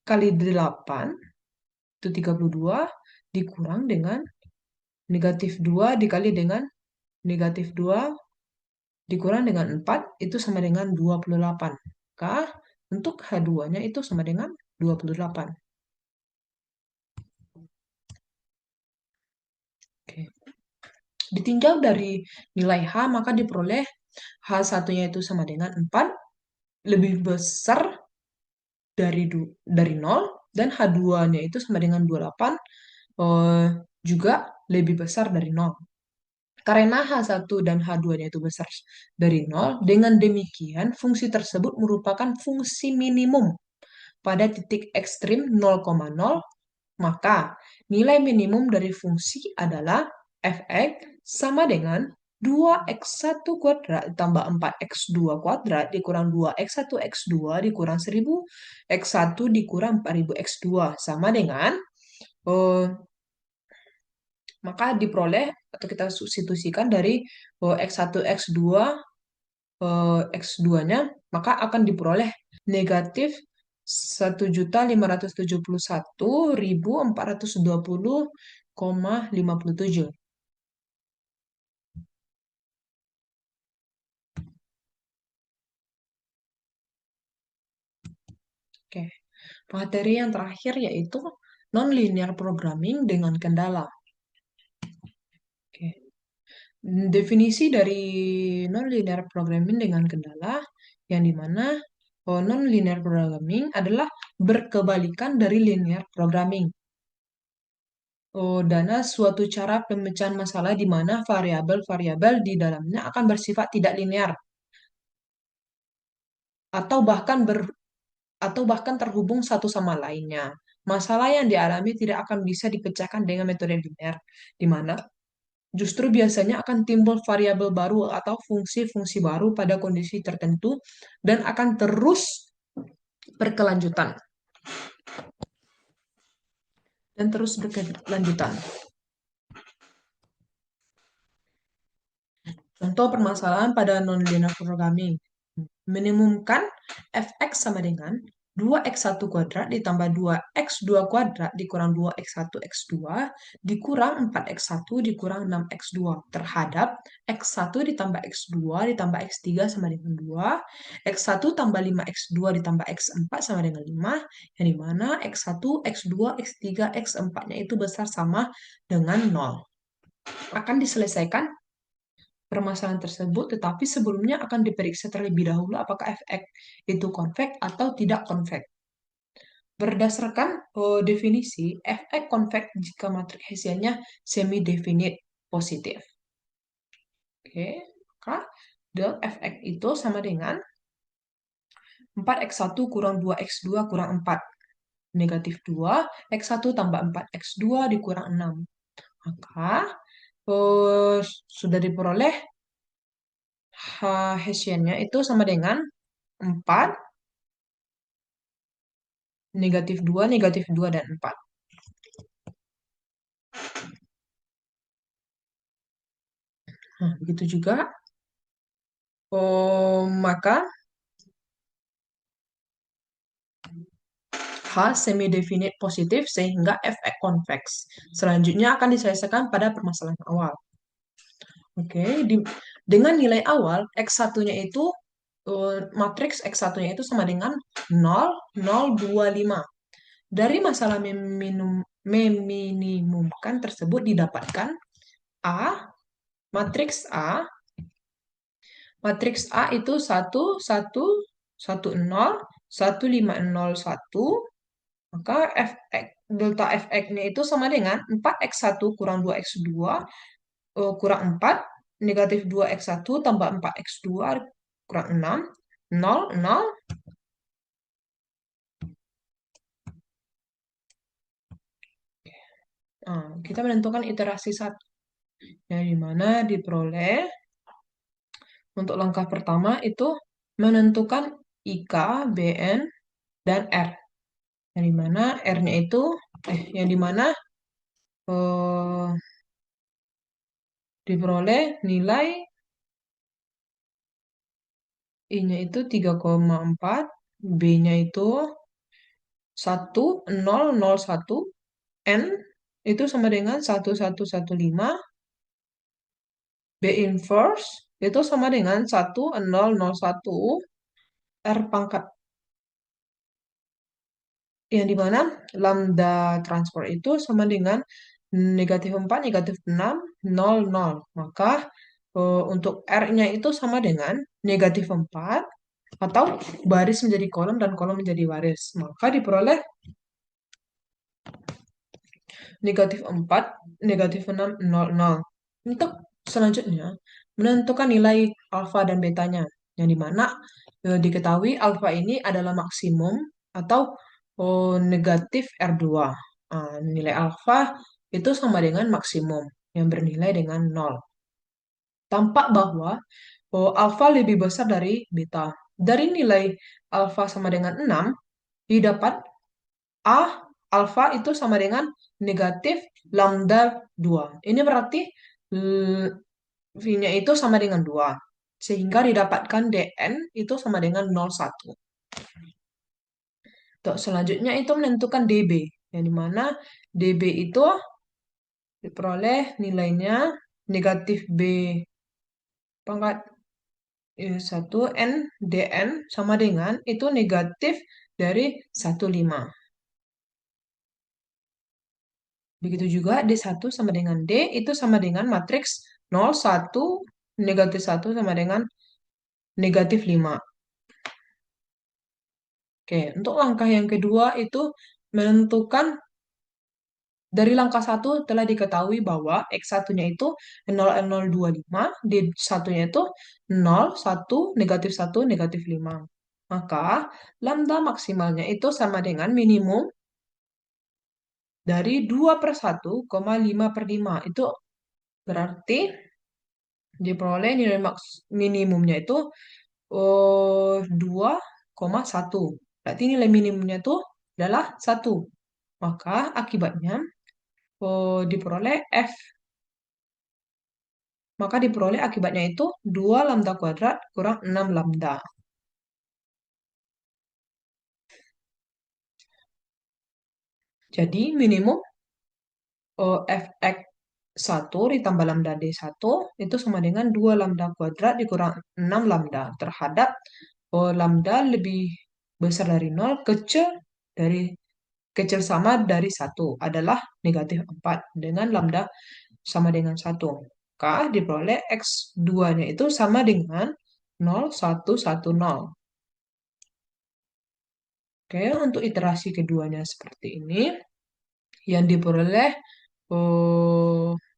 Speaker 1: kali 8 itu 32 dikurang dengan negatif 2 dikali dengan negatif 2 dikurang dengan 4 itu sama dengan 28. Maka untuk H2-nya itu sama dengan 28. Oke. Ditinjau dari nilai H, maka diperoleh H1-nya itu sama dengan 4, lebih besar dari 0, dan H2-nya itu sama dengan 28, juga lebih besar dari 0. Karena H1 dan H2-nya itu besar dari 0, dengan demikian fungsi tersebut merupakan fungsi minimum pada titik ekstrim 0,0, maka nilai minimum dari fungsi adalah f(x) sama dengan 2x1 kuadrat ditambah 4x2 kuadrat dikurang 2x1 x2 dikurang 1000 x1 dikurang 4000 x2 sama dengan eh, maka diperoleh atau kita substitusikan dari x1 x2 x2-nya, maka akan diperoleh negatif 1.571.420,57. Oke. Materi yang terakhir yaitu non-linear programming dengan kendala. Oke. Definisi dari non-linear programming dengan kendala, yang dimana non-linear programming adalah berkebalikan dari linear programming. Dana suatu cara pemecahan masalah di mana variabel-variabel di dalamnya akan bersifat tidak linear atau bahkan terhubung satu sama lainnya. Masalah yang dialami tidak akan bisa dipecahkan dengan metode linear, di mana justru biasanya akan timbul variabel baru atau fungsi-fungsi baru pada kondisi tertentu dan akan terus berkelanjutan berkelanjutan. Contoh permasalahan pada nonlinear programming. Minimumkan f(x) sama dengan 2x1 kuadrat ditambah 2x2 kuadrat dikurang 2x1 x2 dikurang 4x1 dikurang 6x2 terhadap x1 ditambah x2 ditambah x3 sama dengan 2, x1 tambah 5x2 ditambah x4 sama dengan 5, yang dimana x1, x2, x3, x4-nya itu besar sama dengan 0. Akan diselesaikan permasalahan tersebut, tetapi sebelumnya akan diperiksa terlebih dahulu apakah f(x) itu convex atau tidak convex. Berdasarkan definisi, f(x) convex jika matriks Hessiannya semi-definite positif. Oke, maka del f(x) itu sama dengan 4x1 kurang 2x2 kurang 4. Negatif 2, x1 tambah 4x2 dikurang 6. Maka sudah diperoleh Hessiannya itu sama dengan 4, negatif 2, dan 4. Nah, begitu juga. Maka H semi-definite positif sehingga Fx konveks. Selanjutnya akan diselesaikan pada permasalahan awal. Oke, dengan nilai awal X1-nya itu matriks X1-nya itu sama dengan 0, 0, 2, 5. Dari masalah meminimumkan tersebut didapatkan A, matriks A, matriks A itu 1, 1, 1, 0, 1, 5, 0, 1, maka delta Fx-nya itu sama dengan 4x1 kurang 2x2 kurang 4, negatif 2x1 tambah 4x2 kurang 6, 0, 0. Nah, kita menentukan iterasi 1, yang dimana diperoleh untuk langkah pertama itu menentukan IK, BN, dan R. Yang dimana R-nya itu, yang dimana diperoleh nilai I-nya itu 3,4, B-nya itu 1,001, N itu sama dengan 1,115, B inverse itu sama dengan 1,001, R pangkat. Yang dimana lambda transport itu sama dengan negatif 4, negatif 6, 0, 0. Maka untuk R-nya itu sama dengan negatif 4, atau baris menjadi kolom dan kolom menjadi baris. Maka diperoleh negatif 4, negatif 6, 0, 0. Untuk selanjutnya, menentukan nilai alfa dan betanya. Yang dimana diketahui alfa ini adalah maksimum atau negatif R2. Nilai alfa itu sama dengan maksimum yang bernilai dengan 0. Tampak bahwa alfa lebih besar dari beta. Dari nilai alfa sama dengan 6, didapat A alfa itu sama dengan negatif lambda 2. Ini berarti V-nya itu sama dengan 2. Sehingga didapatkan DN itu sama dengan 0,1. Selanjutnya itu menentukan DB. Yang dimana DB itu diperoleh nilainya negatif B pangkat 1 N DN sama dengan itu negatif dari 1,5. Begitu juga D1 sama dengan D itu sama dengan matriks 0, 1, negatif 1 sama dengan negatif 5. Oke, untuk langkah yang kedua itu menentukan dari langkah 1 telah diketahui bahwa X1-nya itu 0,025, D1-nya itu 0, 1, negatif 1, negatif 5. Maka lambda maksimalnya itu sama dengan minimum dari 2 per 1, 5 per 5. Itu berarti diperoleh nilai minimumnya itu 2,1. Berarti nilai minimumnya itu adalah 1. Maka akibatnya diperoleh F. Maka diperoleh akibatnya itu 2 lambda kuadrat kurang 6 lambda. Jadi minimum Fx1 ditambah lambda D1 itu sama dengan 2 lambda kuadrat dikurang 6 lambda terhadap lambda lebih besar dari 0 kecil sama dari 1 adalah negatif 4 dengan lambda sama dengan 1. Maka diperoleh X2-nya itu sama dengan 0,110. Oke, untuk iterasi keduanya seperti ini. Yang diperoleh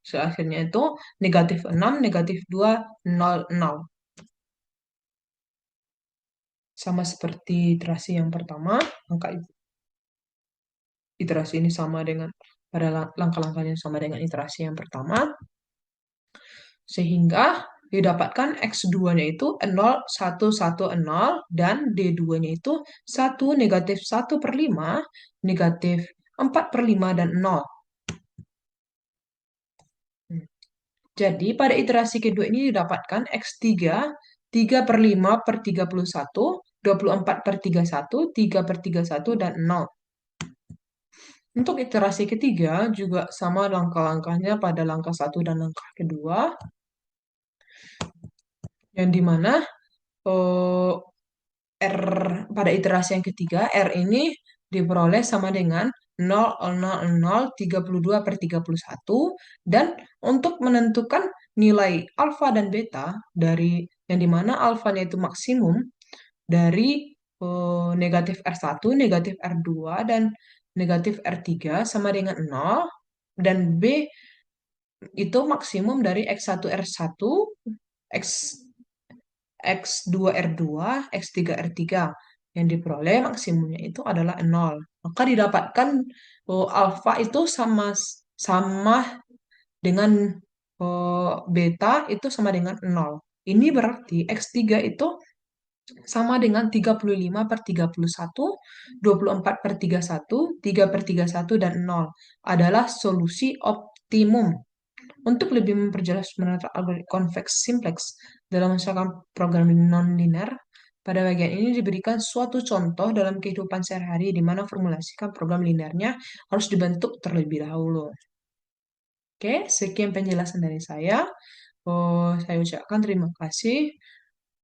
Speaker 1: hasilnya itu negatif 6, negatif 2, 0, 0. Sama seperti iterasi yang pertama, angka iterasi ini sama dengan pada langkah-langkahnya sama dengan iterasi yang pertama. Sehingga didapatkan X2-nya itu 0,110 dan D2-nya itu 1, negatif 1 per 5, negatif 4 per 5, dan 0. Jadi pada iterasi kedua ini didapatkan X3, 3 per 5 per 31, 24 per 31, 3 per 31, dan 0. Untuk iterasi ketiga juga sama langkah-langkahnya pada langkah satu dan langkah kedua, yang dimana eh, R pada iterasi yang ketiga, R ini diperoleh sama dengan 0,0032/31, dan untuk menentukan nilai alfa dan beta dari yang dimana alfanya itu maksimum dari negatif R1, negatif R2, dan negatif R3 sama dengan 0, dan B itu maksimum dari X1 R1, X X2 R2, X3 R3, yang diperoleh maksimumnya itu adalah 0. Maka didapatkan alfa itu sama sama dengan beta itu sama dengan 0. Ini berarti X3 itu sama dengan 35/31, 24/31, 3/31, dan 0 adalah solusi optimum. Untuk lebih memperjelas penerapan algoritma convex simplex dalam misalkan program non-linear, pada bagian ini diberikan suatu contoh dalam kehidupan sehari-hari di mana formulasikan program linearnya harus dibentuk terlebih dahulu. Oke, sekian penjelasan dari saya. Oh, saya ucapkan terima kasih.